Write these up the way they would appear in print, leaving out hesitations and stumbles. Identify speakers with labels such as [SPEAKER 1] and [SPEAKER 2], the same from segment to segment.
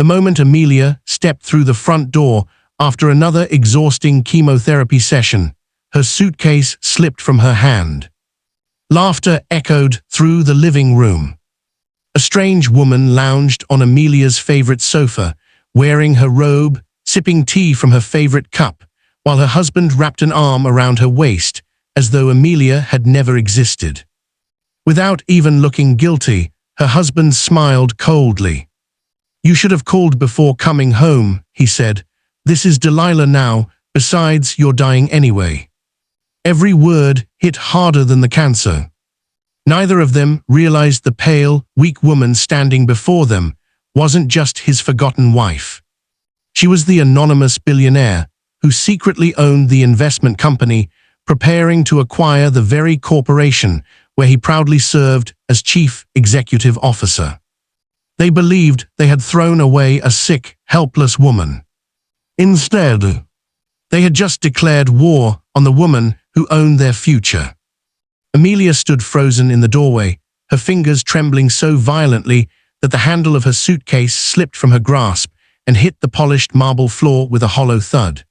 [SPEAKER 1] The moment Amelia stepped through the front door after another exhausting chemotherapy session, her suitcase slipped from her hand. Laughter echoed through the living room. A strange woman lounged on Amelia's favorite sofa, wearing her robe, sipping tea from her favorite cup, while her husband wrapped an arm around her waist, as though Amelia had never existed. Without even looking guilty, her husband smiled coldly. "You should have called before coming home," he said. "This is Delilah now, besides, you're dying anyway." Every word hit harder than the cancer. Neither of them realized the pale, weak woman standing before them wasn't just his forgotten wife. She was the anonymous billionaire who secretly owned the investment company, preparing to acquire the very corporation where he proudly served as chief executive officer. They believed they had thrown away a sick, helpless woman. Instead, they had just declared war on the woman who owned their future. Amelia stood frozen in the doorway, her fingers trembling so violently that the handle of her suitcase slipped from her grasp and hit the polished marble floor with a hollow thud.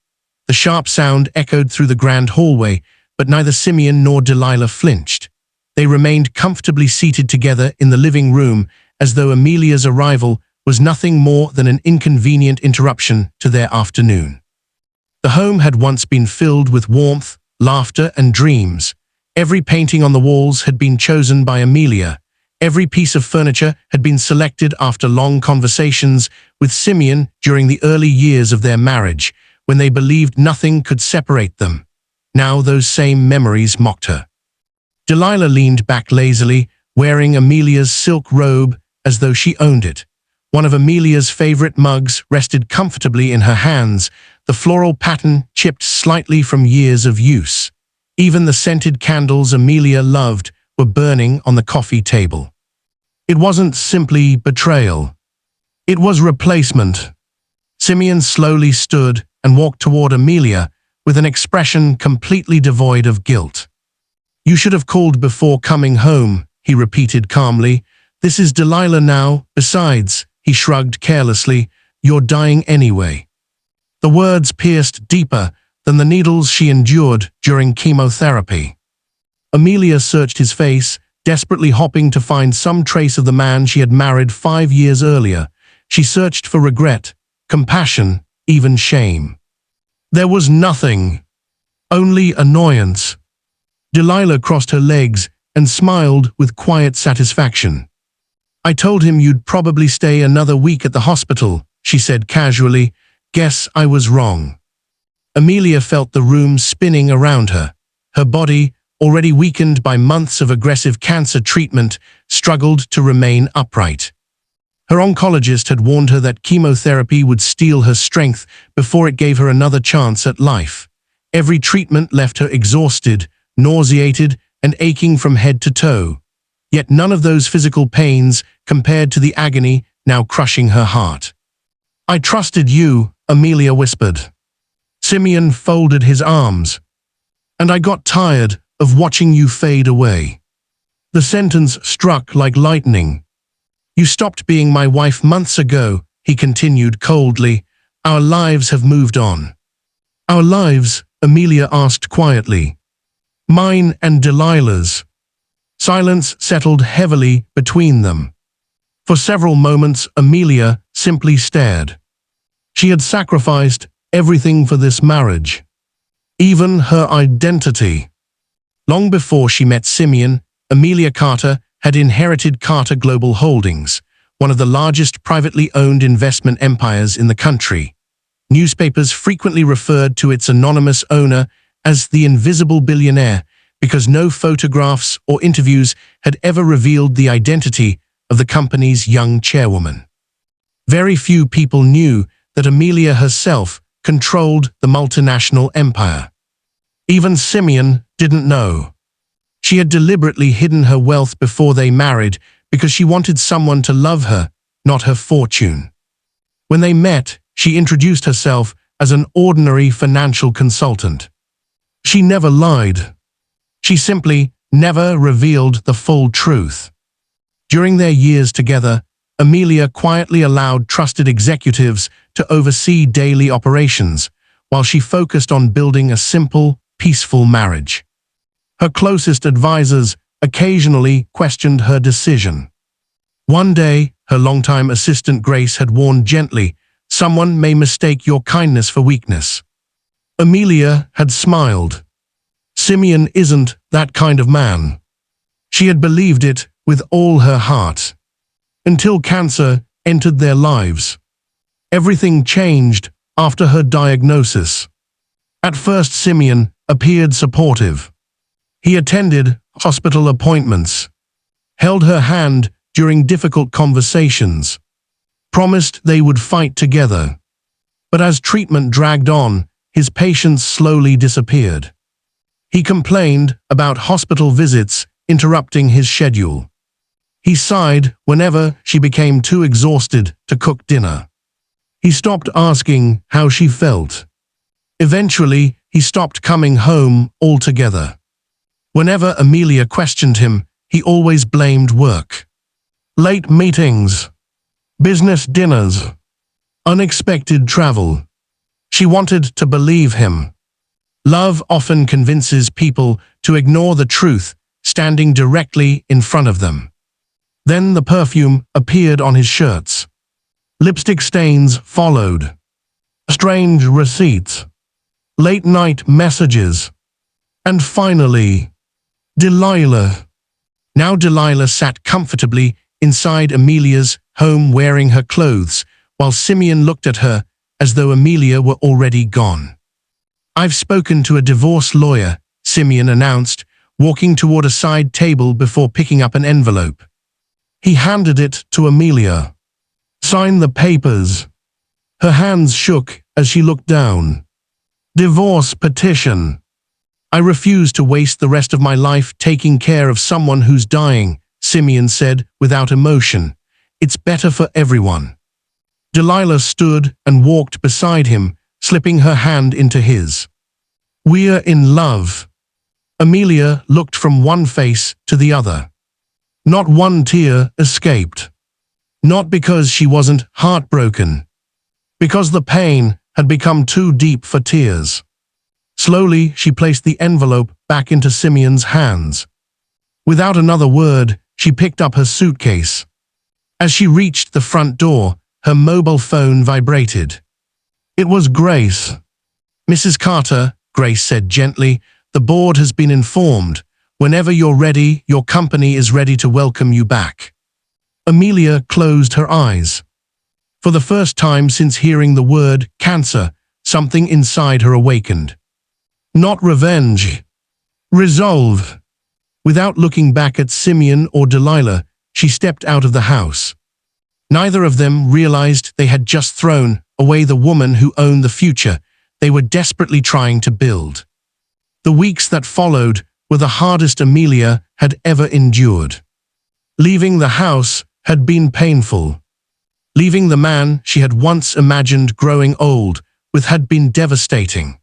[SPEAKER 1] The sharp sound echoed through the grand hallway, but neither Simeon nor Delilah flinched. They remained comfortably seated together in the living room, as though Amelia's arrival was nothing more than an inconvenient interruption to their afternoon. The home had once been filled with warmth, laughter, and dreams. Every painting on the walls had been chosen by Amelia. Every piece of furniture had been selected after long conversations with Simeon during the early years of their marriage, when they believed nothing could separate them. Now those same memories mocked her. Delilah leaned back lazily, wearing Amelia's silk robe as though she owned it. One of Amelia's favorite mugs rested comfortably in her hands, the floral pattern chipped slightly from years of use. Even the scented candles Amelia loved were burning on the coffee table. It wasn't simply betrayal. It was replacement. Simeon slowly stood and walked toward Amelia with an expression completely devoid of guilt. "You should have called before coming home," he repeated calmly. "This is Delilah now, besides," he shrugged carelessly, "you're dying anyway." The words pierced deeper than the needles she endured during chemotherapy. Amelia searched his face, desperately hoping to find some trace of the man she had married 5 years earlier. She searched for regret, compassion, even shame. There was nothing. Only annoyance. Delilah crossed her legs and smiled with quiet satisfaction. "I told him you'd probably stay another week at the hospital," she said casually. "Guess I was wrong." Amelia felt the room spinning around her. Her body, already weakened by months of aggressive cancer treatment, struggled to remain upright. Her oncologist had warned her that chemotherapy would steal her strength before it gave her another chance at life. Every treatment left her exhausted, nauseated, and aching from head to toe. Yet none of those physical pains compared to the agony now crushing her heart. "I trusted you," Amelia whispered. Simeon folded his arms. "And I got tired of watching you fade away." The sentence struck like lightning. "You stopped being my wife months ago," he continued coldly. "Our lives have moved on." "Our lives?" Amelia asked quietly. "Mine and Delilah's." Silence settled heavily between them. For several moments, Amelia simply stared. She had sacrificed everything for this marriage, even her identity. Long before she met Simeon, Amelia Carter had inherited Carter Global Holdings, one of the largest privately owned investment empires in the country. Newspapers frequently referred to its anonymous owner as the invisible billionaire because no photographs or interviews had ever revealed the identity of the company's young chairwoman. Very few people knew that Amelia herself controlled the multinational empire. Even Simeon didn't know. She had deliberately hidden her wealth before they married because she wanted someone to love her, not her fortune. When they met, she introduced herself as an ordinary financial consultant. She never lied. She simply never revealed the full truth. During their years together, Amelia quietly allowed trusted executives to oversee daily operations, while she focused on building a simple, peaceful marriage. Her closest advisors occasionally questioned her decision. One day, her longtime assistant Grace had warned gently, "Someone may mistake your kindness for weakness." Amelia had smiled. Simeon isn't that kind of man. She had believed it with all her heart. Until cancer entered their lives. Everything changed after her diagnosis. At first, Simeon appeared supportive. He attended hospital appointments, held her hand during difficult conversations, promised they would fight together. But as treatment dragged on, his patience slowly disappeared. He complained about hospital visits interrupting his schedule. He sighed whenever she became too exhausted to cook dinner. He stopped asking how she felt. Eventually, he stopped coming home altogether. Whenever Amelia questioned him, he always blamed work. Late meetings, business dinners, unexpected travel. She wanted to believe him. Love often convinces people to ignore the truth standing directly in front of them. Then the perfume appeared on his shirts. Lipstick stains followed. Strange receipts. Late-night messages. And finally, Delilah. Now Delilah sat comfortably inside Amelia's home wearing her clothes, while Simeon looked at her as though Amelia were already gone. "I've spoken to a divorce lawyer," Simeon announced, walking toward a side table before picking up an envelope. He handed it to Amelia. "Sign the papers." Her hands shook as she looked down. "Divorce petition. I refuse to waste the rest of my life taking care of someone who's dying," Simeon said without emotion. "It's better for everyone." Delilah stood and walked beside him, slipping her hand into his. "We're in love." Amelia looked from one face to the other. Not one tear escaped. Not because she wasn't heartbroken. Because the pain had become too deep for tears. Slowly, she placed the envelope back into Simeon's hands. Without another word, she picked up her suitcase. As she reached the front door, her mobile phone vibrated. It was Grace. "Mrs. Carter," Grace said gently, "the board has been informed. Whenever you're ready, your company is ready to welcome you back." Amelia closed her eyes. For the first time since hearing the word cancer, something inside her awakened. Not revenge. Resolve. Without looking back at Simeon or Delilah, she stepped out of the house. Neither of them realized they had just thrown away the woman who owned the future they were desperately trying to build. The weeks that followed were the hardest Amelia had ever endured. Leaving the house had been painful. Leaving the man she had once imagined growing old with had been devastating.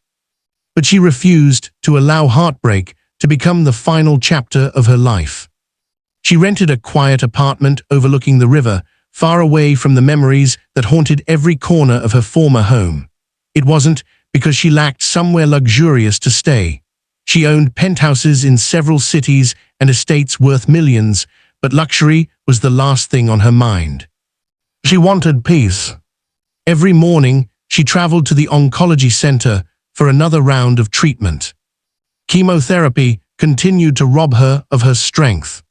[SPEAKER 1] But she refused to allow heartbreak to become the final chapter of her life. She rented a quiet apartment overlooking the river, far away from the memories that haunted every corner of her former home. It wasn't because she lacked somewhere luxurious to stay. She owned penthouses in several cities and estates worth millions, but luxury was the last thing on her mind. She wanted peace. Every morning, she traveled to the oncology center for another round of treatment. Chemotherapy continued to rob her of her strength.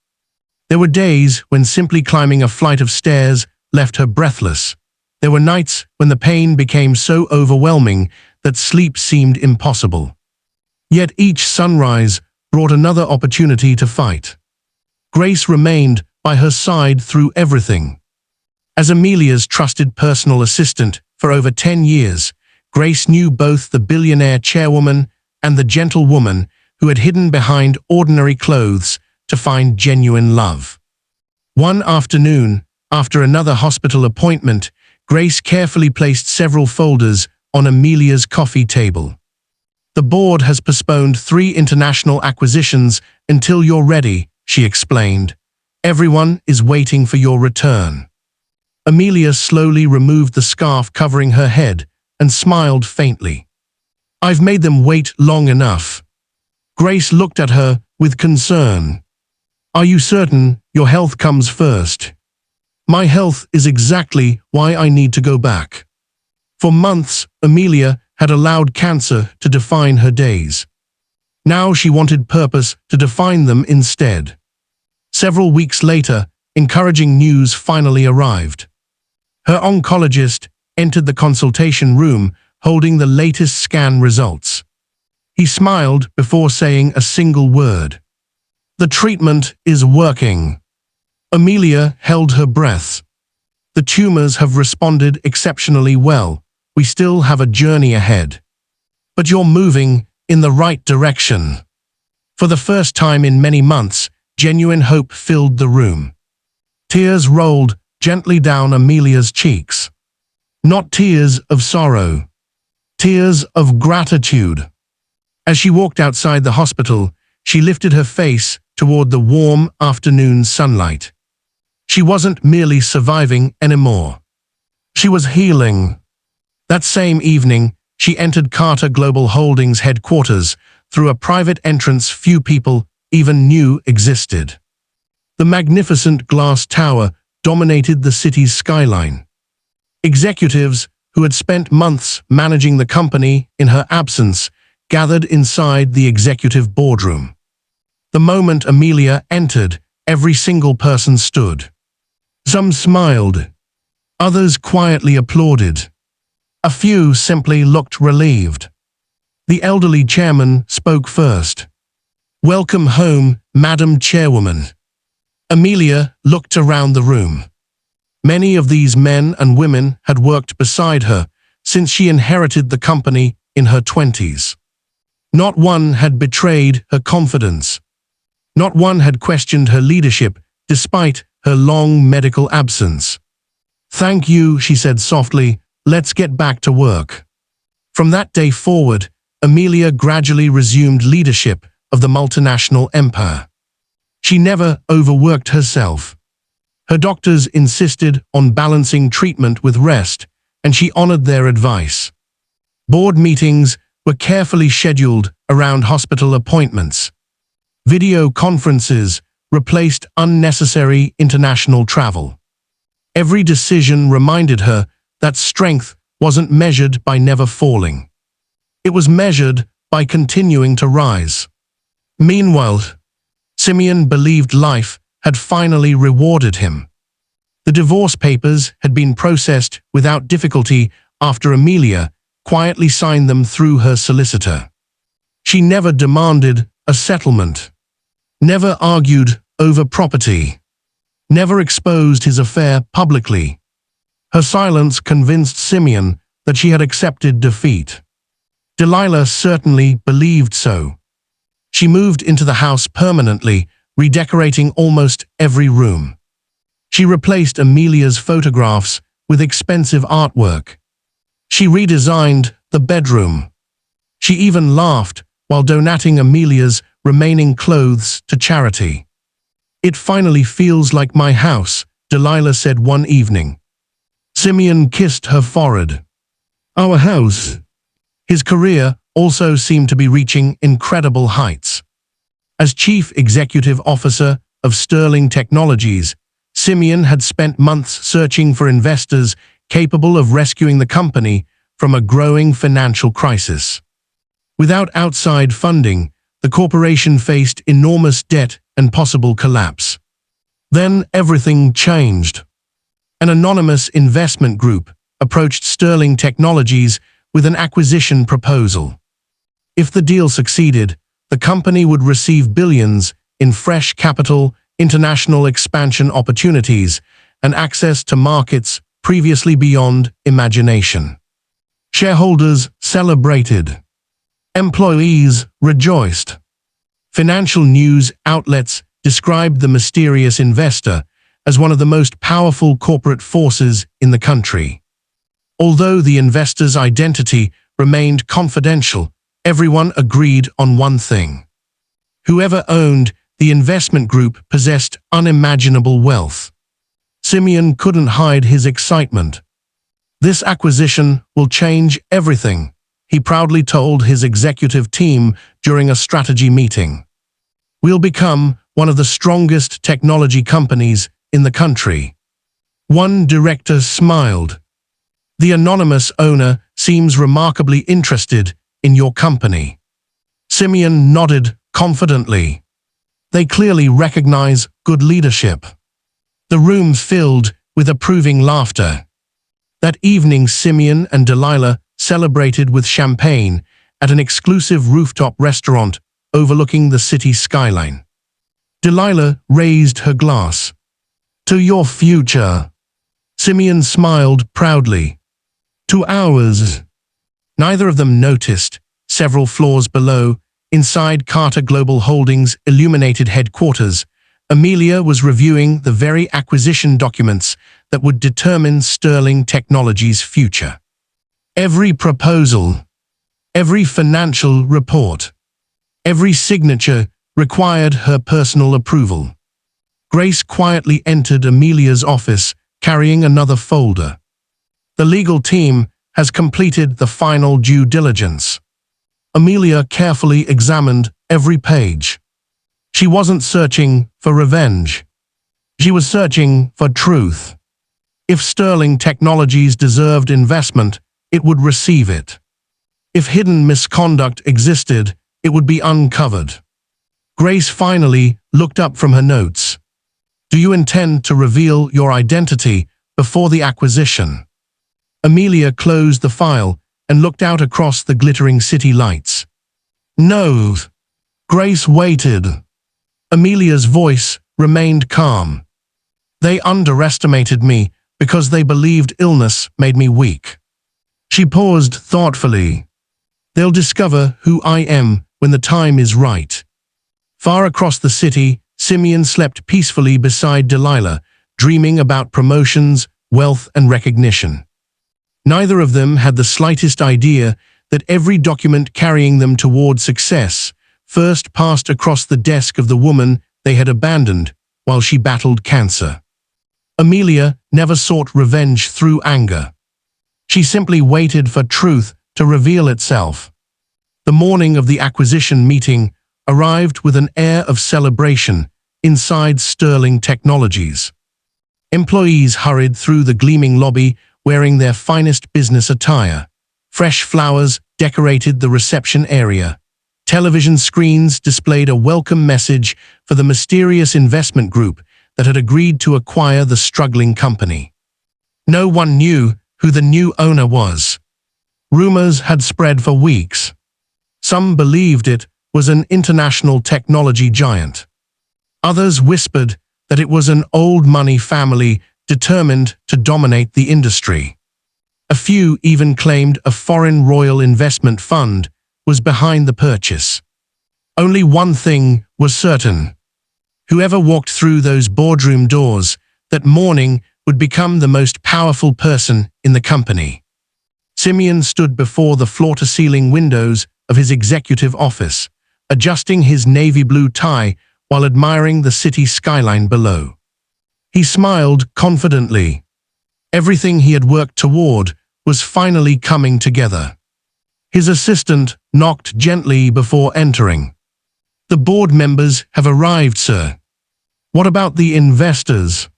[SPEAKER 1] There were days when simply climbing a flight of stairs left her breathless. There were nights when the pain became so overwhelming that sleep seemed impossible. Yet each sunrise brought another opportunity to fight. Grace remained by her side through everything. As Amelia's trusted personal assistant for over 10 years, Grace knew both the billionaire chairwoman and the gentle woman who had hidden behind ordinary clothes to find genuine love. One afternoon, after another hospital appointment, Grace carefully placed several folders on Amelia's coffee table. "The board has postponed 3 international acquisitions until you're ready," she explained. "Everyone is waiting for your return." Amelia slowly removed the scarf covering her head and smiled faintly. "I've made them wait long enough." Grace looked at her with concern. "Are you certain your health comes first?" "My health is exactly why I need to go back." For months, Amelia had allowed cancer to define her days. Now she wanted purpose to define them instead. Several weeks later, encouraging news finally arrived. Her oncologist entered the consultation room holding the latest scan results. He smiled before saying a single word. "The treatment is working." Amelia held her breath. "The tumors have responded exceptionally well. We still have a journey ahead. But you're moving in the right direction." For the first time in many months, genuine hope filled the room. Tears rolled gently down Amelia's cheeks. Not tears of sorrow. Tears of gratitude. As she walked outside the hospital, she lifted her face toward the warm afternoon sunlight. She wasn't merely surviving anymore. She was healing. That same evening, she entered Carter Global Holdings headquarters through a private entrance few people even knew existed. The magnificent glass tower dominated the city's skyline. Executives who had spent months managing the company in her absence gathered inside the executive boardroom. The moment Amelia entered, every single person stood. Some smiled. Others quietly applauded. A few simply looked relieved. The elderly chairman spoke first. "Welcome home, Madam Chairwoman." Amelia looked around the room. Many of these men and women had worked beside her since she inherited the company in her 20s. Not one had betrayed her confidence. Not one had questioned her leadership despite her long medical absence. "Thank you," she said softly. "Let's get back to work." From that day forward, Amelia gradually resumed leadership of the multinational empire. She never overworked herself. Her doctors insisted on balancing treatment with rest, and she honored their advice. Board meetings were carefully scheduled around hospital appointments. Video conferences replaced unnecessary international travel. Every decision reminded her that strength wasn't measured by never falling. It was measured by continuing to rise. Meanwhile, Simeon believed life had finally rewarded him. The divorce papers had been processed without difficulty after Amelia quietly signed them through her solicitor. She never demanded a settlement, never argued over property, never exposed his affair publicly. Her silence convinced Simeon that she had accepted defeat. Delilah certainly believed so. She moved into the house permanently, redecorating almost every room. She replaced Amelia's photographs with expensive artwork. She redesigned the bedroom. She even laughed while donating Amelia's remaining clothes to charity. "It finally feels like my house," Delilah said one evening. Simeon kissed her forehead. "Our house." His career also seemed to be reaching incredible heights. As Chief Executive Officer of Sterling Technologies, Simeon had spent months searching for investors capable of rescuing the company from a growing financial crisis. Without outside funding, the corporation faced enormous debt and possible collapse. Then everything changed. An anonymous investment group approached Sterling Technologies with an acquisition proposal. If the deal succeeded, the company would receive billions in fresh capital, international expansion opportunities, and access to markets previously beyond imagination. Shareholders celebrated. Employees rejoiced. Financial news outlets described the mysterious investor as one of the most powerful corporate forces in the country. Although the investor's identity remained confidential, everyone agreed on one thing. Whoever owned the investment group possessed unimaginable wealth. Simeon couldn't hide his excitement. "This acquisition will change everything," he proudly told his executive team during a strategy meeting. "We'll become one of the strongest technology companies in the country." One director smiled. "The anonymous owner seems remarkably interested in your company." Simeon nodded confidently. "They clearly recognize good leadership." The room filled with approving laughter. That evening, Simeon and Delilah celebrated with champagne at an exclusive rooftop restaurant overlooking the city skyline. Delilah raised her glass. "To your future." Simeon smiled proudly. "To ours." Neither of them noticed, several floors below, inside Carter Global Holdings' illuminated headquarters, Amelia was reviewing the very acquisition documents that would determine Sterling Technologies' future. Every proposal, every financial report, every signature required her personal approval. Grace quietly entered Amelia's office, carrying another folder. "The legal team has completed the final due diligence." Amelia carefully examined every page. She wasn't searching for revenge. She was searching for truth. If Sterling Technologies deserved investment, it would receive it. If hidden misconduct existed, it would be uncovered. Grace finally looked up from her notes. "Do you intend to reveal your identity before the acquisition?" Amelia closed the file and looked out across the glittering city lights. "No." Grace waited. Amelia's voice remained calm. "They underestimated me because they believed illness made me weak." She paused thoughtfully. "They'll discover who I am when the time is right." Far across the city, Simeon slept peacefully beside Delilah, dreaming about promotions, wealth, and recognition. Neither of them had the slightest idea that every document carrying them toward success first passed across the desk of the woman they had abandoned while she battled cancer. Amelia never sought revenge through anger. She simply waited for truth to reveal itself. The morning of the acquisition meeting arrived with an air of celebration inside Sterling Technologies. Employees hurried through the gleaming lobby wearing their finest business attire. Fresh flowers decorated the reception area. Television screens displayed a welcome message for the mysterious investment group that had agreed to acquire the struggling company. No one knew who the new owner was. Rumors had spread for weeks. Some believed it was an international technology giant. Others whispered that it was an old money family determined to dominate the industry. A few even claimed a foreign royal investment fund was behind the purchase. Only one thing was certain. Whoever walked through those boardroom doors that morning would become the most powerful person in the company. Simeon stood before the floor-to-ceiling windows of his executive office, adjusting his navy blue tie while admiring the city skyline below. He smiled confidently. Everything he had worked toward was finally coming together. His assistant knocked gently before entering. "The board members have arrived, sir." "What about the investors?"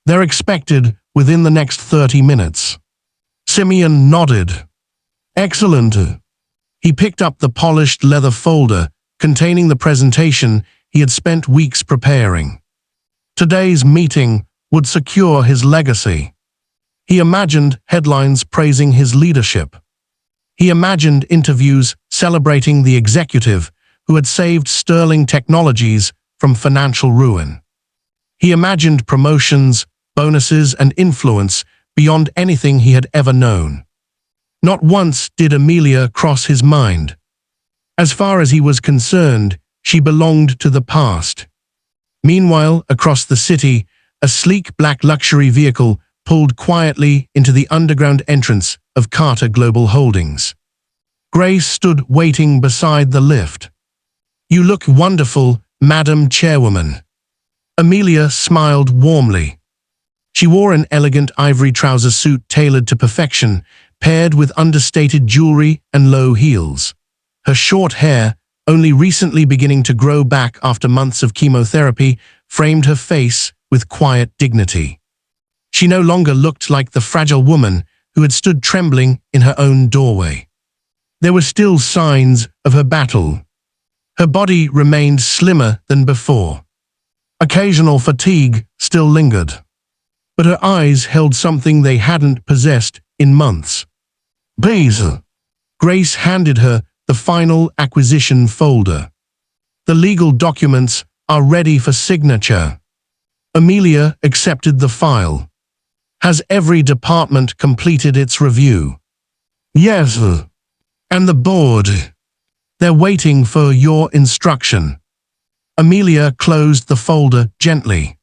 [SPEAKER 1] "They're expected within the next 30 minutes." Simeon nodded. "Excellent." He picked up the polished leather folder containing the presentation he had spent weeks preparing. Today's meeting would secure his legacy. He imagined headlines praising his leadership. He imagined interviews celebrating the executive who had saved Sterling Technologies from financial ruin. He imagined promotions, bonuses, and influence beyond anything he had ever known. Not once did Amelia cross his mind. As far as he was concerned, she belonged to the past. Meanwhile, across the city, a sleek black luxury vehicle pulled quietly into the underground entrance of Carter Global Holdings. Grace stood waiting beside the lift. "You look wonderful, Madam Chairwoman." Amelia smiled warmly. She wore an elegant ivory trouser suit tailored to perfection, paired with understated jewelry and low heels. Her short hair, only recently beginning to grow back after months of chemotherapy, framed her face with quiet dignity. She no longer looked like the fragile woman who had stood trembling in her own doorway. There were still signs of her battle. Her body remained slimmer than before. Occasional fatigue still lingered, but her eyes held something they hadn't possessed in months. Basil. Grace handed her the final acquisition folder. The legal documents are ready for signature. Amelia accepted the file. Has every department completed its review? Yes. And the board? They're waiting for your instruction. Amelia closed the folder gently.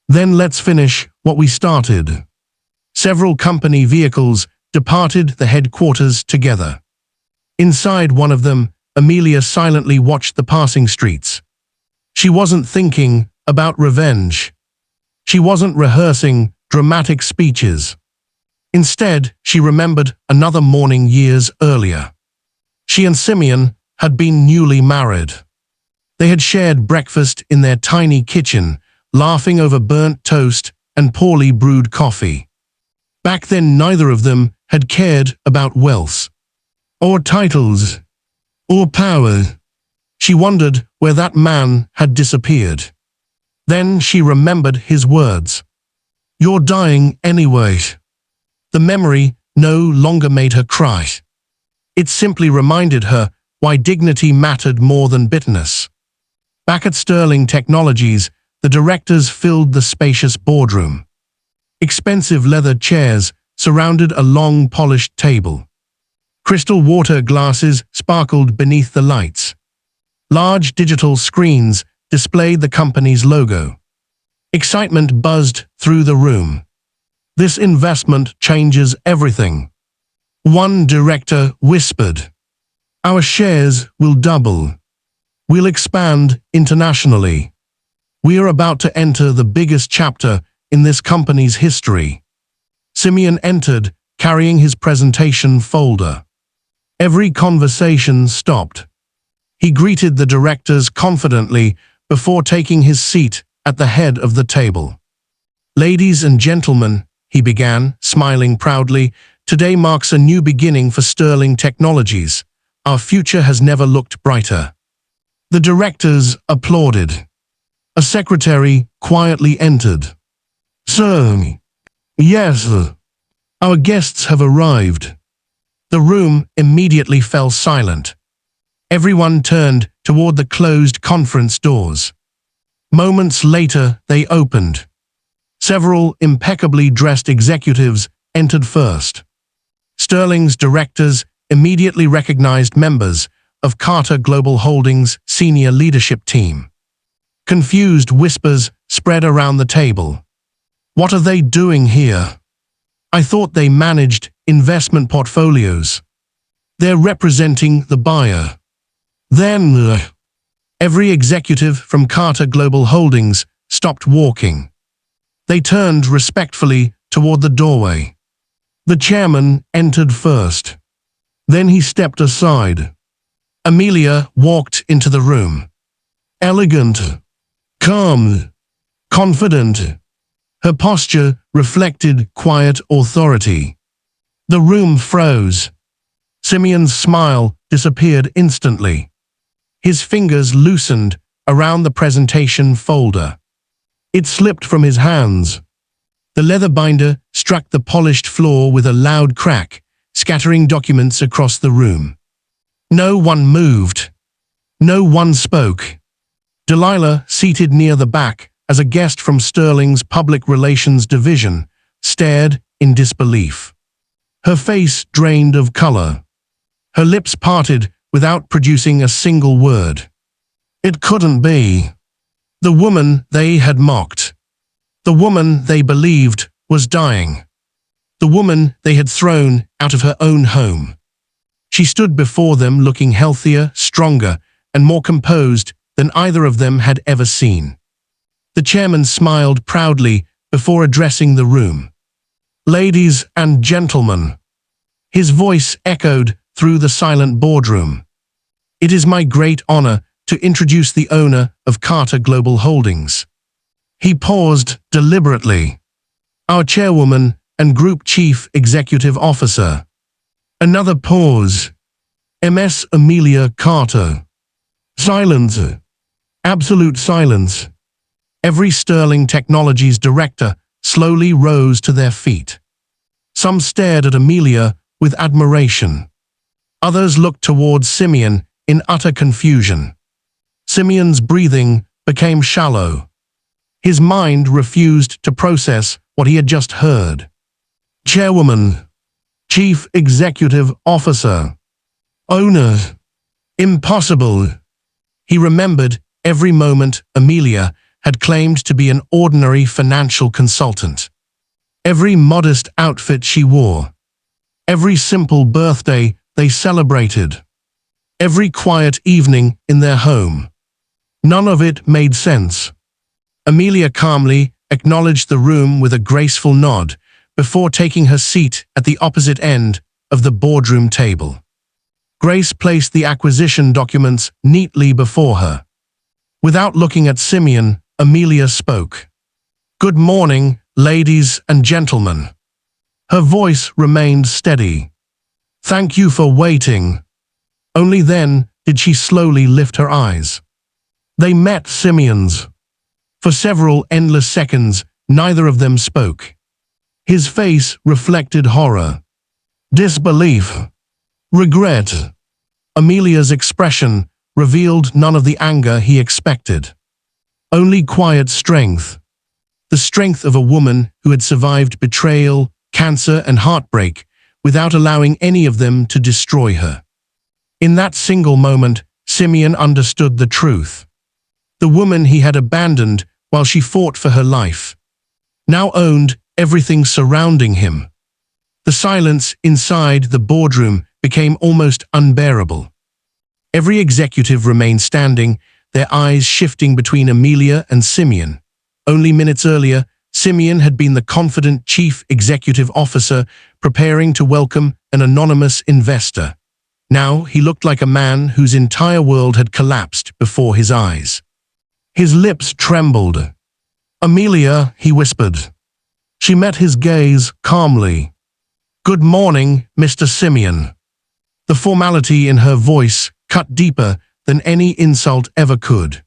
[SPEAKER 1] Then let's finish what we started. Several company vehicles departed the headquarters together. Inside one of them, Amelia silently watched the passing streets. She wasn't thinking about revenge. She wasn't rehearsing dramatic speeches. Instead, she remembered another morning years earlier. She and Simeon had been newly married. They had shared breakfast in their tiny kitchen, laughing over burnt toast and poorly brewed coffee. Back then, neither of them had cared about wealth, or titles, or power. She wondered where that man had disappeared. Then she remembered his words. "You're dying anyway." The memory no longer made her cry. It simply reminded her why dignity mattered more than bitterness. Back at Sterling Technologies, the directors filled the spacious boardroom. Expensive leather chairs surrounded a long polished table. Crystal water glasses sparkled beneath the lights. Large digital screens displayed the company's logo. Excitement buzzed through the room. "This investment changes everything," one director whispered. "Our shares will double. We'll expand internationally. We are about to enter the biggest chapter in this company's history." Simeon entered, carrying his presentation folder. Every conversation stopped. He greeted the directors confidently before taking his seat at the head of the table. "Ladies and gentlemen," he began, smiling proudly, "today marks a new beginning for Sterling Technologies. Our future has never looked brighter." The directors applauded. A secretary quietly entered. "Sir." "Yes, our guests have arrived." The room immediately fell silent. Everyone turned toward the closed conference doors. Moments later, they opened. Several impeccably dressed executives entered first. Sterling's directors immediately recognized members of Carter Global Holdings' senior leadership team. Confused whispers spread around the table. "What are they doing here? I thought they managed investment portfolios. They're representing the buyer." Then, every executive from Carter Global Holdings stopped walking. They turned respectfully toward the doorway. The chairman entered first. Then he stepped aside. Amelia walked into the room. Elegant, calm, confident. Her posture reflected quiet authority. The room froze. Simeon's smile disappeared instantly. His fingers loosened around the presentation folder. It slipped from his hands. The leather binder struck the polished floor with a loud crack, scattering documents across the room. No one moved. No one spoke. Delilah, seated near the back as a guest from Sterling's Public Relations Division, stared in disbelief. Her face drained of color. Her lips parted without producing a single word. It couldn't be. The woman they had mocked. The woman they believed was dying. The woman they had thrown out of her own home. She stood before them looking healthier, stronger, and more composed than either of them had ever seen. The chairman smiled proudly before addressing the room. "Ladies and gentlemen." His voice echoed through the silent boardroom. "It is my great honor to introduce the owner of Carter Global Holdings." He paused deliberately. "Our chairwoman and group chief executive officer." Another pause. "Ms. Amelia Carter." Silence. Absolute silence. Every Sterling Technologies director slowly rose to their feet. Some stared at Amelia with admiration. Others looked towards Simeon in utter confusion. Simeon's breathing became shallow. His mind refused to process what he had just heard. Chairwoman, Chief Executive Officer, Owner. Impossible. He remembered every moment Amelia had claimed to be an ordinary financial consultant. Every modest outfit she wore. Every simple birthday they celebrated. Every quiet evening in their home. None of it made sense. Amelia calmly acknowledged the room with a graceful nod before taking her seat at the opposite end of the boardroom table. Grace placed the acquisition documents neatly before her. Without looking at Simeon, Amelia spoke. "Good morning, ladies and gentlemen." Her voice remained steady. "Thank you for waiting." Only then did she slowly lift her eyes. They met Simeon's. For several endless seconds, neither of them spoke. His face reflected horror, disbelief, regret. Amelia's expression revealed none of the anger he expected. Only quiet strength. The strength of a woman who had survived betrayal, cancer, and heartbreak without allowing any of them to destroy her. In that single moment, Simeon understood the truth. The woman he had abandoned while she fought for her life now owned everything surrounding him. The silence inside the boardroom became almost unbearable. Every executive remained standing, their eyes shifting between Amelia and Simeon. Only minutes earlier, Simeon had been the confident chief executive officer preparing to welcome an anonymous investor. Now he looked like a man whose entire world had collapsed before his eyes. His lips trembled. "Amelia," he whispered. She met his gaze calmly. "Good morning, Mr. Simeon." The formality in her voice cut deeper than any insult ever could.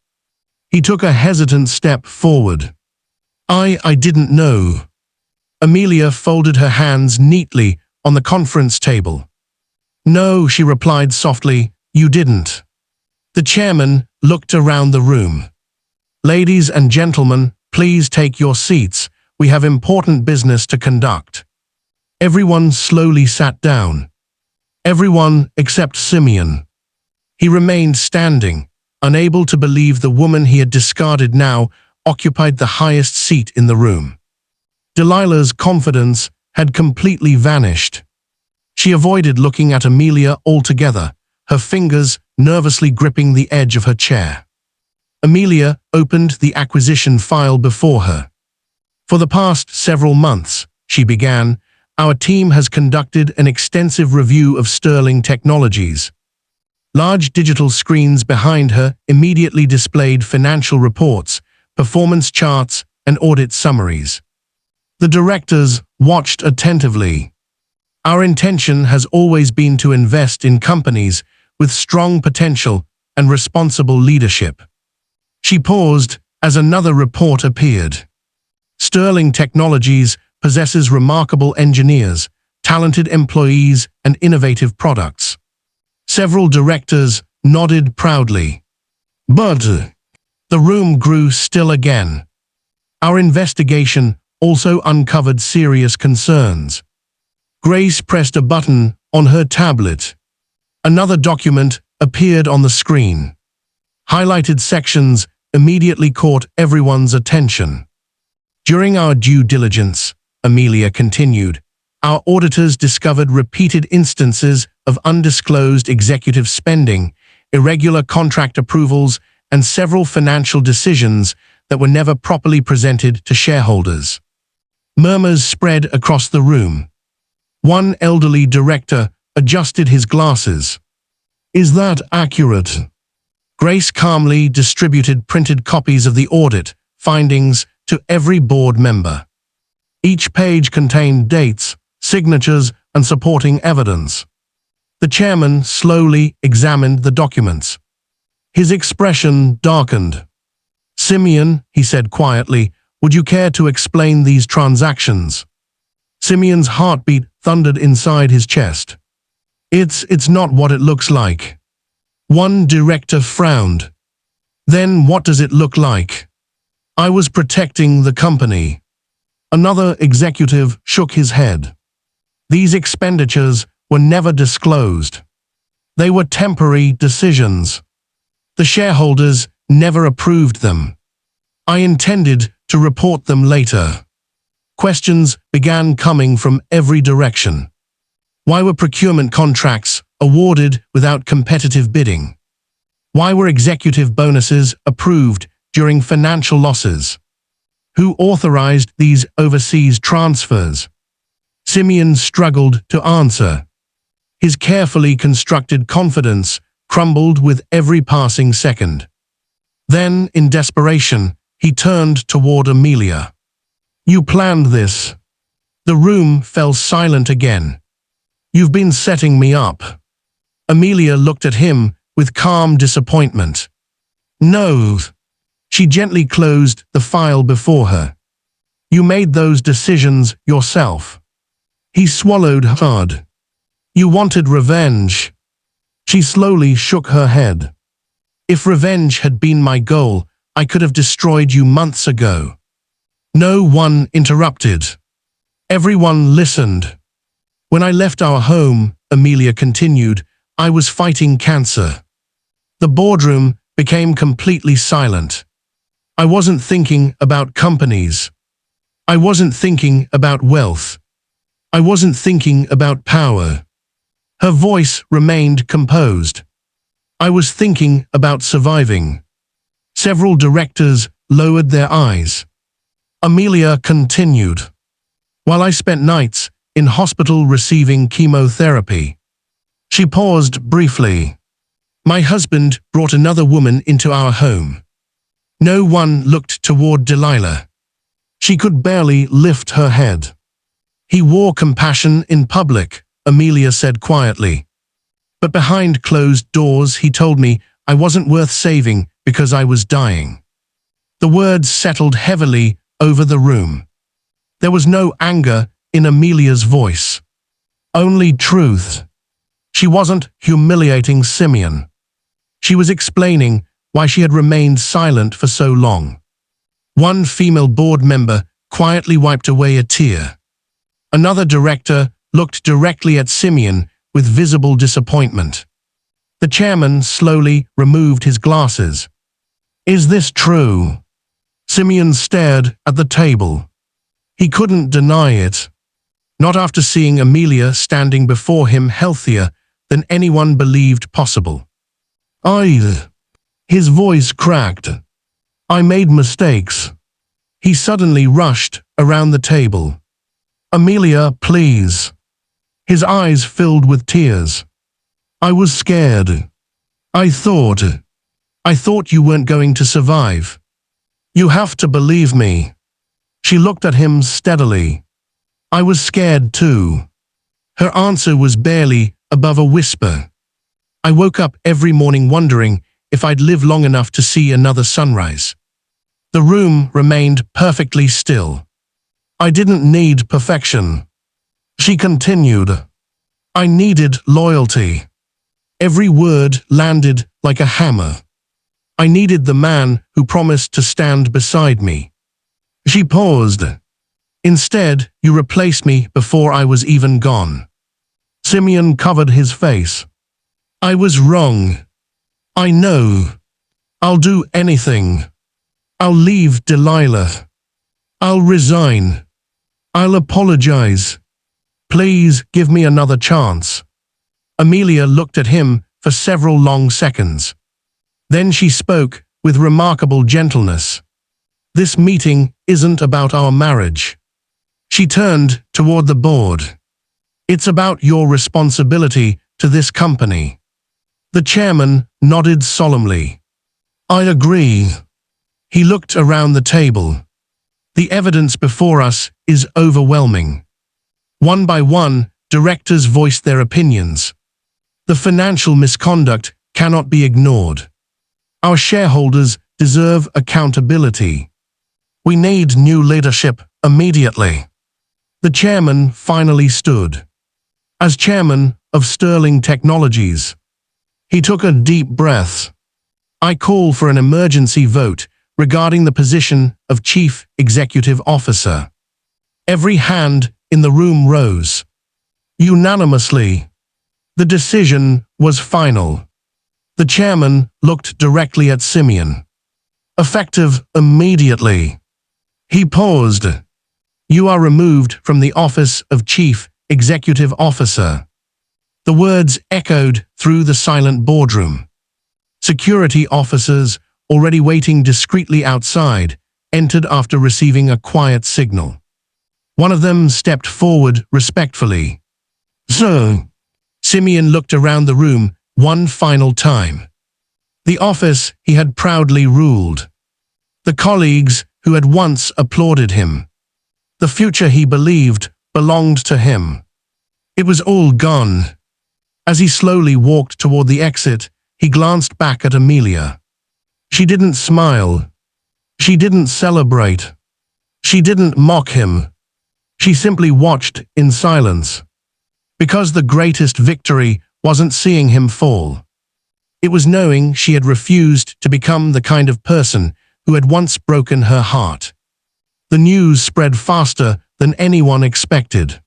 [SPEAKER 1] He took a hesitant step forward. I didn't know." Amelia folded her hands neatly on the conference table. "No," she replied softly, "you didn't." The chairman looked around the room. "Ladies and gentlemen, please take your seats. We have important business to conduct." Everyone slowly sat down. Everyone except Simeon. He remained standing, unable to believe the woman he had discarded now occupied the highest seat in the room. Delilah's confidence had completely vanished. She avoided looking at Amelia altogether, her fingers nervously gripping the edge of her chair. Amelia opened the acquisition file before her. "For the past several months," she began, "our team has conducted an extensive review of Sterling Technologies." Large digital screens behind her immediately displayed financial reports, performance charts, and audit summaries. The directors watched attentively. "Our intention has always been to invest in companies with strong potential and responsible leadership." She paused as another report appeared. "Sterling Technologies possesses remarkable engineers, talented employees, and innovative products." Several directors nodded proudly. "But..." The room grew still again. "Our investigation also uncovered serious concerns." Grace pressed a button on her tablet. Another document appeared on the screen. Highlighted sections immediately caught everyone's attention. "During our due diligence," Amelia continued, "our auditors discovered repeated instances of undisclosed executive spending, irregular contract approvals, and several financial decisions that were never properly presented to shareholders." Murmurs spread across the room. One elderly director adjusted his glasses. Is that accurate? Grace calmly distributed printed copies of the audit findings to every board member. Each page contained dates, signatures, and supporting evidence. The chairman slowly examined the documents. His expression darkened. Simeon, he said quietly, would you care to explain these transactions? Simeon's heartbeat thundered inside his chest. It's not what it looks like. One director frowned. Then what does it look like? I was protecting the company. Another executive shook his head. These expenditures were never disclosed. They were temporary decisions. The shareholders never approved them. I intended to report them later. Questions began coming from every direction. Why were procurement contracts awarded without competitive bidding? Why were executive bonuses approved during financial losses? Who authorized these overseas transfers? Simeon struggled to answer. His carefully constructed confidence crumbled with every passing second. Then, in desperation, he turned toward Amelia. You planned this. The room fell silent again. You've been setting me up. Amelia looked at him with calm disappointment. No. She gently closed the file before her. You made those decisions yourself. He swallowed hard. You wanted revenge. She slowly shook her head. If revenge had been my goal, I could have destroyed you months ago. No one interrupted. Everyone listened. When I left our home, Amelia continued, I was fighting cancer. The boardroom became completely silent. I wasn't thinking about companies. I wasn't thinking about wealth. I wasn't thinking about power. Her voice remained composed. I was thinking about surviving. Several directors lowered their eyes. Amelia continued. While I spent nights in hospital receiving chemotherapy. She paused briefly. My husband brought another woman into our home. No one looked toward Delilah. She could barely lift her head. He wore compassion in public, Amelia said quietly. But behind closed doors he told me I wasn't worth saving because I was dying. The words settled heavily over the room. There was no anger in Amelia's voice. Only truth. She wasn't humiliating Simeon. She was explaining why she had remained silent for so long. One female board member quietly wiped away a tear. Another director looked directly at Simeon with visible disappointment. The chairman slowly removed his glasses. Is this true? Simeon stared at the table. He couldn't deny it. Not after seeing Amelia standing before him healthier than anyone believed possible. His voice cracked. I made mistakes. He suddenly rushed around the table. Amelia, please. His eyes filled with tears. I was scared. I thought you weren't going to survive. You have to believe me. She looked at him steadily. I was scared too. Her answer was barely above a whisper. I woke up every morning wondering if I'd live long enough to see another sunrise. The room remained perfectly still. I didn't need perfection. She continued. I needed loyalty. Every word landed like a hammer. I needed the man who promised to stand beside me. She paused. Instead, you replaced me before I was even gone. Simeon covered his face. I was wrong. I know. I'll do anything. I'll leave Delilah. I'll resign. I'll apologize. Please give me another chance. Amelia looked at him for several long seconds. Then she spoke with remarkable gentleness. This meeting isn't about our marriage. She turned toward the board. It's about your responsibility to this company. The chairman nodded solemnly. I agree. He looked around the table. The evidence before us is overwhelming. One by one, directors voiced their opinions. The financial misconduct cannot be ignored. Our shareholders deserve accountability. We need new leadership immediately. The chairman finally stood. As chairman of Sterling Technologies, he took a deep breath. I call for an emergency vote regarding the position of Chief Executive Officer. Every hand in the room rose. Unanimously, the decision was final. The chairman looked directly at Simeon. Effective immediately. He paused. You are removed from the office of Chief Executive Officer. The words echoed through the silent boardroom. Security officers, already waiting discreetly outside, entered after receiving a quiet signal. One of them stepped forward respectfully. Sir. Simeon looked around the room one final time. The office he had proudly ruled. The colleagues who had once applauded him. The future he believed belonged to him. It was all gone. As he slowly walked toward the exit, he glanced back at Amelia. She didn't smile. She didn't celebrate. She didn't mock him. She simply watched in silence. Because the greatest victory wasn't seeing him fall. It was knowing she had refused to become the kind of person who had once broken her heart. The news spread faster than anyone expected.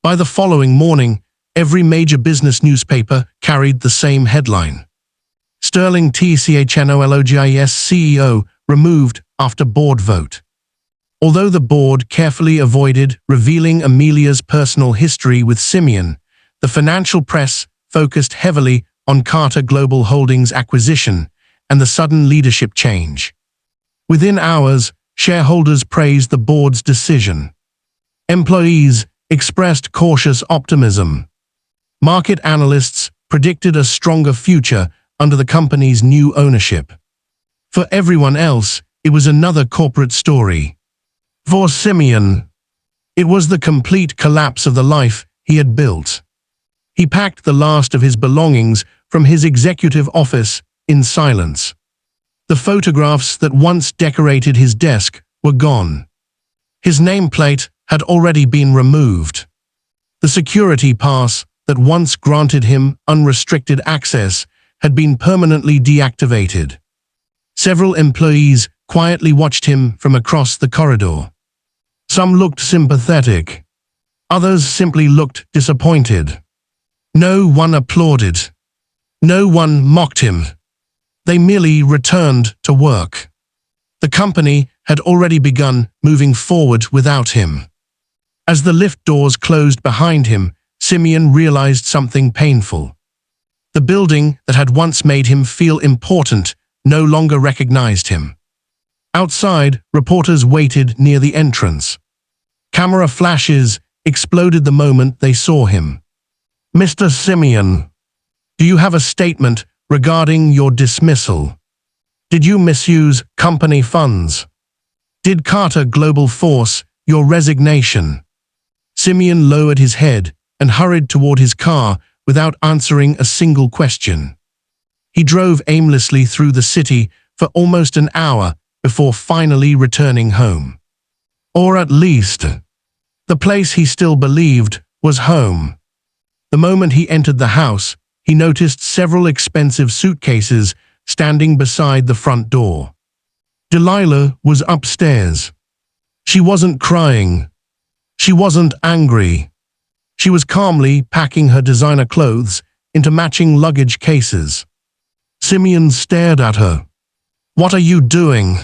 [SPEAKER 1] By the following morning, every major business newspaper carried the same headline. Sterling Technologies CEO removed after board vote. Although the board carefully avoided revealing Amelia's personal history with Simeon, the financial press focused heavily on Carter Global Holdings' acquisition and the sudden leadership change. Within hours, shareholders praised the board's decision. Employees expressed cautious optimism. Market analysts predicted a stronger future under the company's new ownership. For everyone else, it was another corporate story. For Simeon, it was the complete collapse of the life he had built. He packed the last of his belongings from his executive office in silence. The photographs that once decorated his desk were gone. His nameplate had already been removed. The security pass that once granted him unrestricted access had been permanently deactivated. Several employees quietly watched him from across the corridor. Some looked sympathetic. Others simply looked disappointed. No one applauded. No one mocked him. They merely returned to work. The company had already begun moving forward without him. As the lift doors closed behind him, Simeon realized something painful. The building that had once made him feel important no longer recognized him. Outside, reporters waited near the entrance. Camera flashes exploded the moment they saw him. Mr. Simeon, do you have a statement regarding your dismissal? Did you misuse company funds? Did Carter Global force your resignation? Simeon lowered his head and hurried toward his car without answering a single question. He drove aimlessly through the city for almost an hour before finally returning home. Or at least, the place he still believed was home. The moment he entered the house, he noticed several expensive suitcases standing beside the front door. Delilah was upstairs. She wasn't crying. She wasn't angry. She was calmly packing her designer clothes into matching luggage cases. Simeon stared at her. What are you doing?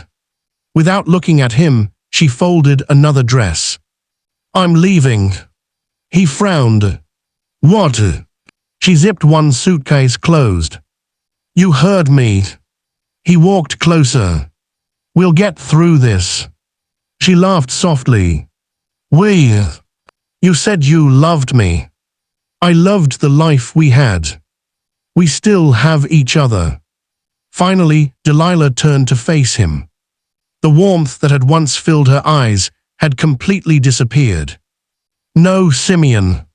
[SPEAKER 1] Without looking at him, she folded another dress. I'm leaving. He frowned. What? She zipped one suitcase closed. You heard me. He walked closer. We'll get through this. She laughed softly. We. You said you loved me. I loved the life we had. We still have each other. Finally, Delilah turned to face him. The warmth that had once filled her eyes had completely disappeared. No, Simeon.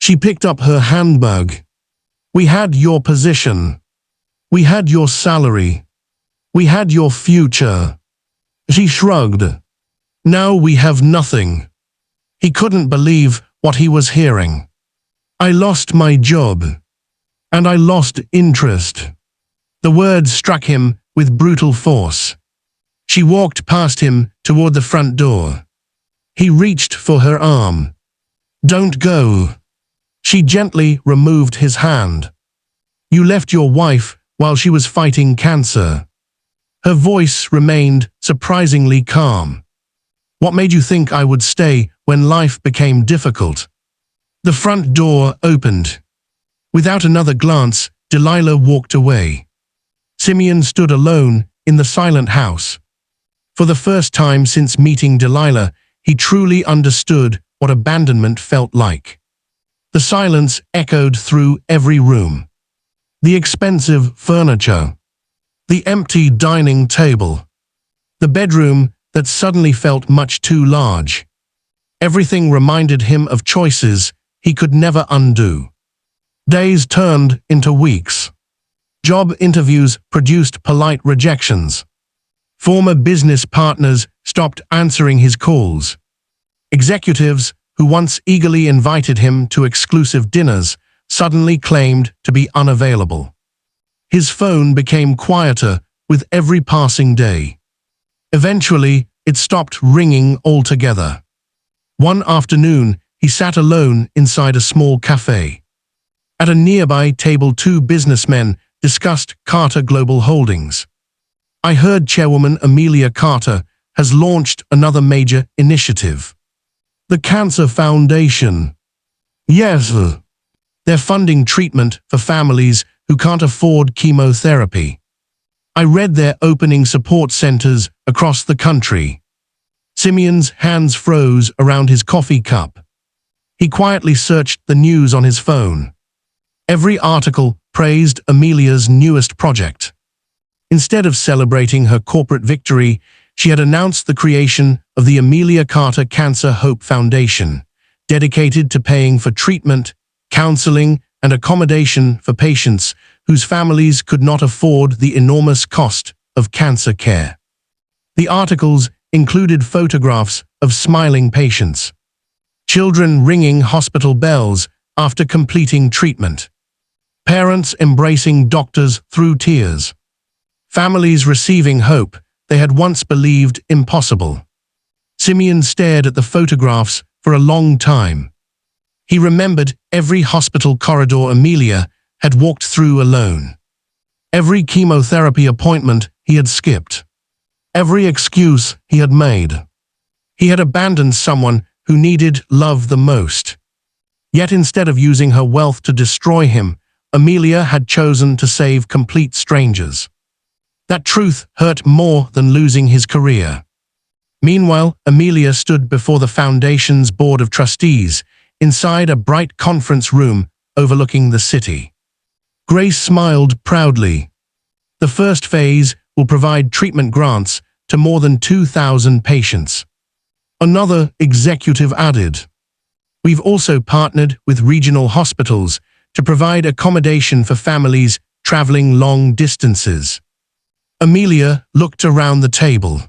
[SPEAKER 1] She picked up her handbag. We had your position. We had your salary. We had your future. She shrugged. Now we have nothing. He couldn't believe what he was hearing. I lost my job. And I lost interest. The words struck him with brutal force. She walked past him toward the front door. He reached for her arm. Don't go. She gently removed his hand. You left your wife while she was fighting cancer. Her voice remained surprisingly calm. What made you think I would stay when life became difficult? The front door opened. Without another glance, Delilah walked away. Simeon stood alone in the silent house. For the first time since meeting Delilah, he truly understood what abandonment felt like. The silence echoed through every room. The expensive furniture. The empty dining table. The bedroom that suddenly felt much too large. Everything reminded him of choices he could never undo. Days turned into weeks. Job interviews produced polite rejections. Former business partners stopped answering his calls. Executives who once eagerly invited him to exclusive dinners suddenly claimed to be unavailable. His phone became quieter with every passing day. Eventually, it stopped ringing altogether. One afternoon, he sat alone inside a small cafe. At a nearby table, two businessmen discussed Carter Global Holdings. I heard Chairwoman Amelia Carter has launched another major initiative. The Cancer Foundation. Yes. They're funding treatment for families who can't afford chemotherapy. I read they're opening support centers across the country. Simeon's hands froze around his coffee cup. He quietly searched the news on his phone. Every article praised Amelia's newest project. Instead of celebrating her corporate victory, she had announced the creation of the Amelia Carter Cancer Hope Foundation, dedicated to paying for treatment, counseling, and accommodation for patients whose families could not afford the enormous cost of cancer care. The articles included photographs of smiling patients, children ringing hospital bells after completing treatment, parents embracing doctors through tears, families receiving hope they had once believed impossible. Simeon stared at the photographs for a long time. He remembered every hospital corridor Amelia had walked through alone, every chemotherapy appointment he had skipped, every excuse he had made. He had abandoned someone who needed love the most. Yet instead of using her wealth to destroy him, Amelia had chosen to save complete strangers. That truth hurt more than losing his career. Meanwhile, Amelia stood before the foundation's board of trustees, inside a bright conference room overlooking the city. Grace smiled proudly. The first phase will provide treatment grants to more than 2,000 patients. Another executive added, "We've also partnered with regional hospitals to provide accommodation for families traveling long distances." Amelia looked around the table.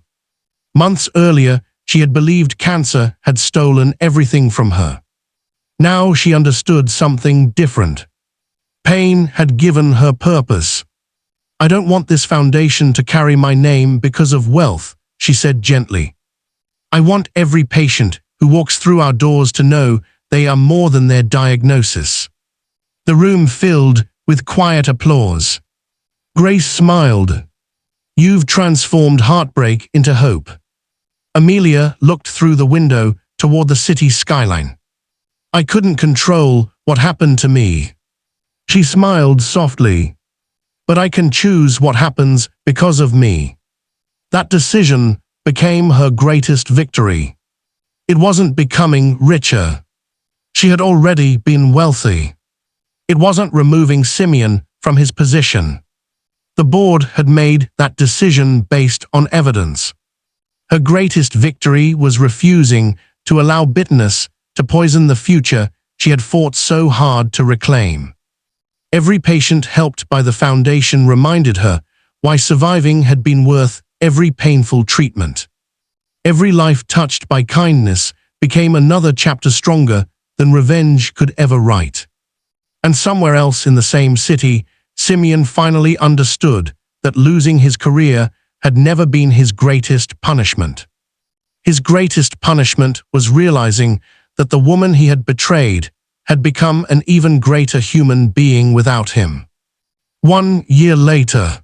[SPEAKER 1] Months earlier, she had believed cancer had stolen everything from her. Now she understood something different. Pain had given her purpose. "I don't want this foundation to carry my name because of wealth," she said gently. "I want every patient who walks through our doors to know they are more than their diagnosis." The room filled with quiet applause. Grace smiled. "You've transformed heartbreak into hope." Amelia looked through the window toward the city skyline. "I couldn't control what happened to me." She smiled softly. "But I can choose what happens because of me." That decision became her greatest victory. It wasn't becoming richer. She had already been wealthy. It wasn't removing Simeon from his position. The board had made that decision based on evidence. Her greatest victory was refusing to allow bitterness to poison the future she had fought so hard to reclaim. Every patient helped by the foundation reminded her why surviving had been worth every painful treatment. Every life touched by kindness became another chapter stronger than revenge could ever write. And somewhere else in the same city, Simeon finally understood that losing his career had never been his greatest punishment. His greatest punishment was realizing that the woman he had betrayed had become an even greater human being without him. 1 year later,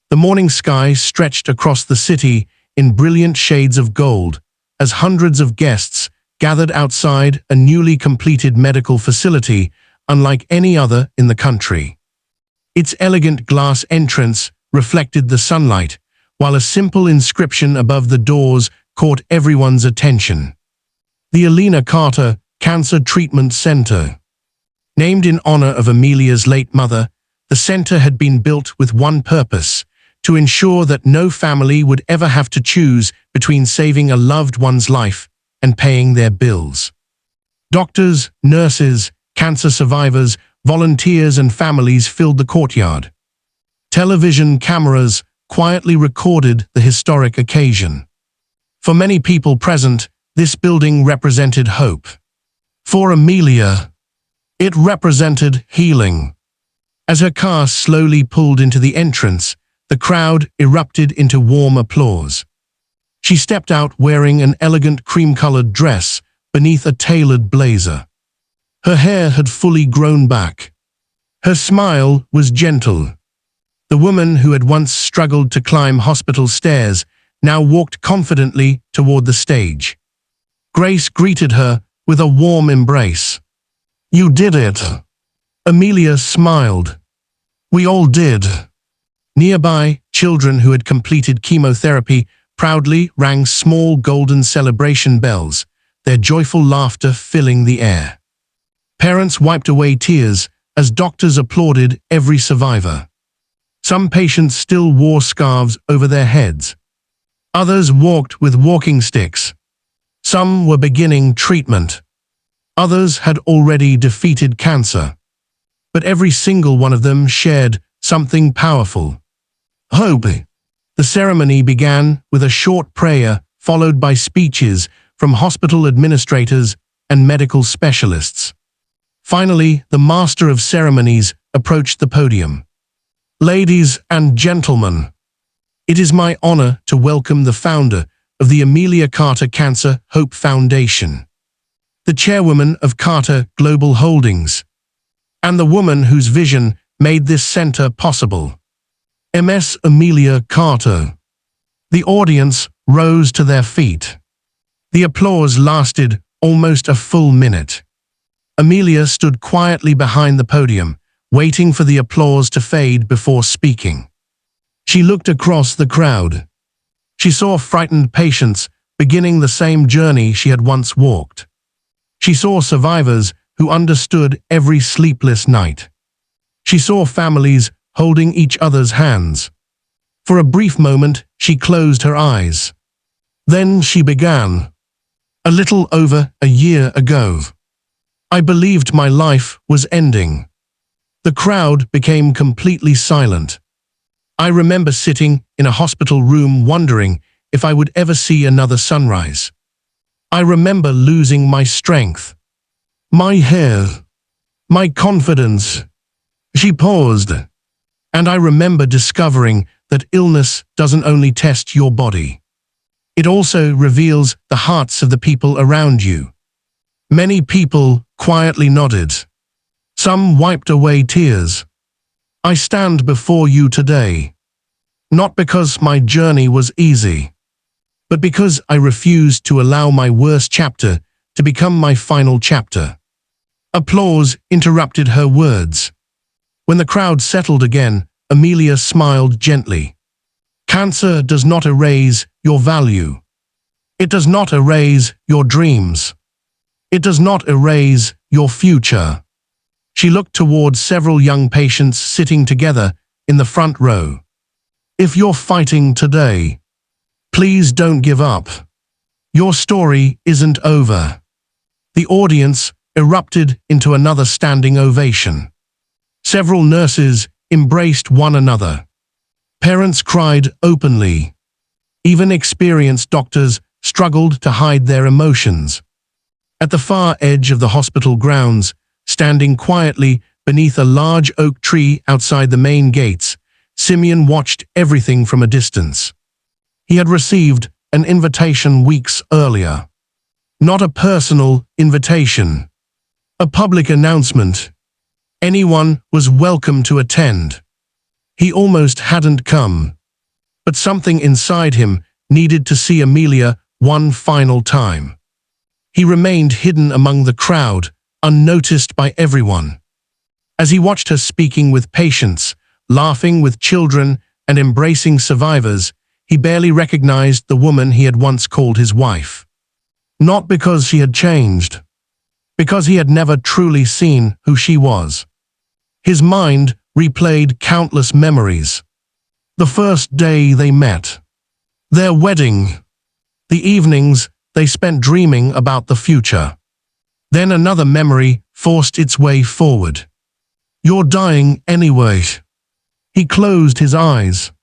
[SPEAKER 1] the morning sky stretched across the city in brilliant shades of gold as hundreds of guests gathered outside a newly completed medical facility unlike any other in the country. Its elegant glass entrance reflected the sunlight, while a simple inscription above the doors caught everyone's attention. The Elena Carter Cancer Treatment Center. Named in honor of Amelia's late mother, the center had been built with one purpose: to ensure that no family would ever have to choose between saving a loved one's life and paying their bills. Doctors, nurses, cancer survivors, volunteers and families filled the courtyard. Television cameras quietly recorded the historic occasion. For many people present, this building represented hope. For Amelia, it represented healing. As her car slowly pulled into the entrance, the crowd erupted into warm applause. She stepped out wearing an elegant cream-colored dress beneath a tailored blazer. Her hair had fully grown back. Her smile was gentle. The woman who had once struggled to climb hospital stairs now walked confidently toward the stage. Grace greeted her with a warm embrace. "You did it." Amelia smiled. "We all did." Nearby, children who had completed chemotherapy proudly rang small golden celebration bells, their joyful laughter filling the air. Parents wiped away tears as doctors applauded every survivor. Some patients still wore scarves over their heads. Others walked with walking sticks. Some were beginning treatment. Others had already defeated cancer. But every single one of them shared something powerful: hope. The ceremony began with a short prayer followed by speeches from hospital administrators and medical specialists. Finally, the master of ceremonies approached the podium. "Ladies and gentlemen, it is my honor to welcome the founder of the Amelia Carter Cancer Hope Foundation, the chairwoman of Carter Global Holdings, and the woman whose vision made this center possible, Ms. Amelia Carter." The audience rose to their feet. The applause lasted almost a full minute. Amelia stood quietly behind the podium, waiting for the applause to fade before speaking. She looked across the crowd. She saw frightened patients beginning the same journey she had once walked. She saw survivors who understood every sleepless night. She saw families holding each other's hands. For a brief moment, she closed her eyes. Then she began. "A little over a year ago, I believed my life was ending." The crowd became completely silent. I remember sitting in a hospital room wondering if I would ever see another sunrise. I remember losing my strength, my hair, my confidence. She paused. "And I remember discovering that illness doesn't only test your body. It also reveals the hearts of the people around you." Many people quietly nodded. Some wiped away tears. "I stand before you today, not because my journey was easy, but because I refused to allow my worst chapter to become my final chapter." Applause interrupted her words. When the crowd settled again, Amelia smiled gently. "Cancer does not erase your value. It does not erase your dreams. It does not erase your future. She looked towards several young patients sitting together in the front row. If you're fighting today, please don't give up. Your story isn't over. The audience erupted into another standing ovation. Several nurses embraced one another. Parents cried openly. Even experienced doctors struggled to hide their emotions. At the far edge of the hospital grounds, standing quietly beneath a large oak tree outside the main gates, Simeon watched everything from a distance. He had received an invitation weeks earlier. Not a personal invitation. A public announcement. Anyone was welcome to attend. He almost hadn't come. But something inside him needed to see Amelia one final time. He remained hidden among the crowd, unnoticed by everyone. As he watched her speaking with patients, laughing with children, and embracing survivors, he barely recognized the woman he had once called his wife. Not because she had changed, because he had never truly seen who she was. His mind replayed countless memories. The first day they met, their wedding, the evenings they spent dreaming about the future. Then another memory forced its way forward. You're dying anyway. He closed his eyes.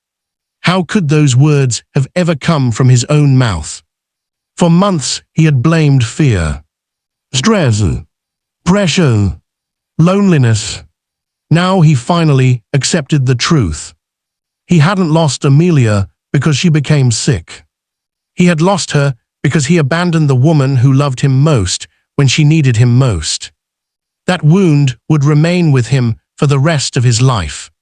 [SPEAKER 1] How could those words have ever come from his own mouth? For months he had blamed fear, stress, pressure, loneliness. Now he finally accepted the truth. He hadn't lost Amelia because she became sick. He had lost her because he abandoned the woman who loved him most when she needed him most. That wound would remain with him for the rest of his life.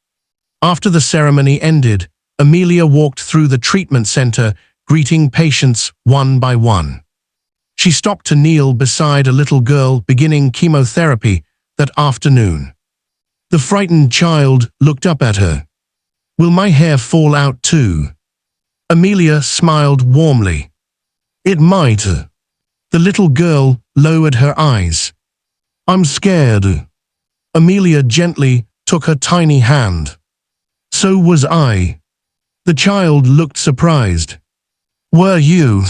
[SPEAKER 1] After the ceremony ended, Amelia walked through the treatment center, greeting patients one by one. She stopped to kneel beside a little girl beginning chemotherapy that afternoon. The frightened child looked up at her. Will my hair fall out too? Amelia smiled warmly. It might. The little girl lowered her eyes. I'm scared. Amelia gently took her tiny hand. So was I. The child looked surprised. Were you?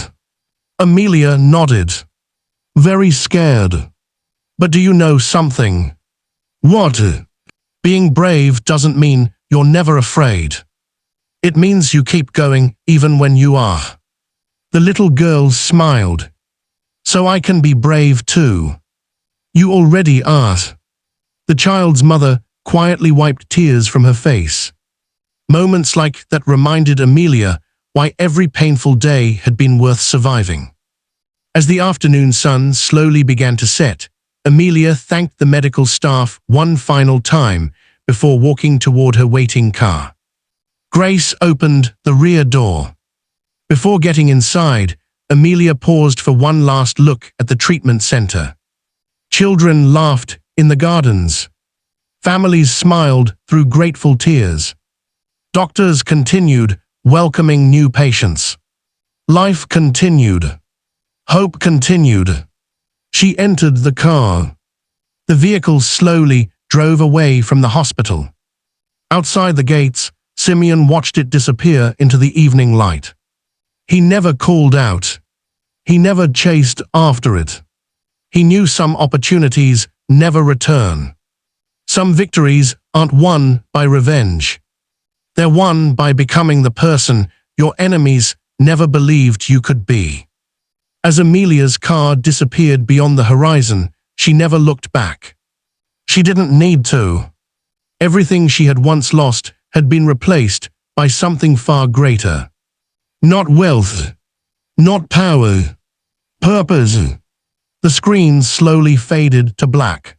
[SPEAKER 1] Amelia nodded. Very scared. But do you know something? What? Being brave doesn't mean you're never afraid. It means you keep going even when you are. The little girl smiled. So I can be brave too. You already are. The child's mother quietly wiped tears from her face. Moments like that reminded Amelia why every painful day had been worth surviving. As the afternoon sun slowly began to set, Amelia thanked the medical staff one final time before walking toward her waiting car. Grace opened the rear door. Before getting inside, Amelia paused for one last look at the treatment center. Children laughed in the gardens. Families smiled through grateful tears. Doctors continued welcoming new patients. Life continued. Hope continued. She entered the car. The vehicle slowly drove away from the hospital. Outside the gates, Simeon watched it disappear into the evening light. He never called out. He never chased after it. He knew some opportunities never return. Some victories aren't won by revenge. They're won by becoming the person your enemies never believed you could be. As Amelia's car disappeared beyond the horizon, she never looked back. She didn't need to. Everything she had once lost had been replaced by something far greater. Not wealth, not power, purpose. The screen slowly faded to black.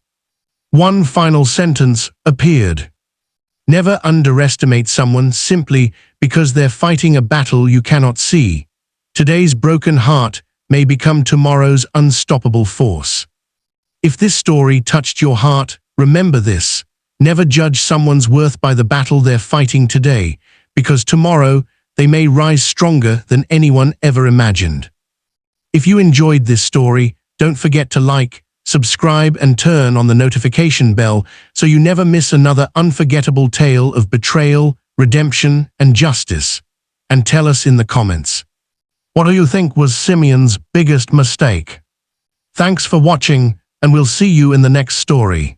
[SPEAKER 1] One final sentence appeared. Never underestimate someone simply because they're fighting a battle you cannot see. Today's broken heart may become tomorrow's unstoppable force. If this story touched your heart, remember this. Never judge someone's worth by the battle they're fighting today, because tomorrow they may rise stronger than anyone ever imagined. If you enjoyed this story, don't forget to like, subscribe and turn on the notification bell so you never miss another unforgettable tale of betrayal, redemption and justice. And tell us in the comments, what do you think was Simeon's biggest mistake? Thanks for watching, and we'll see you in the next story.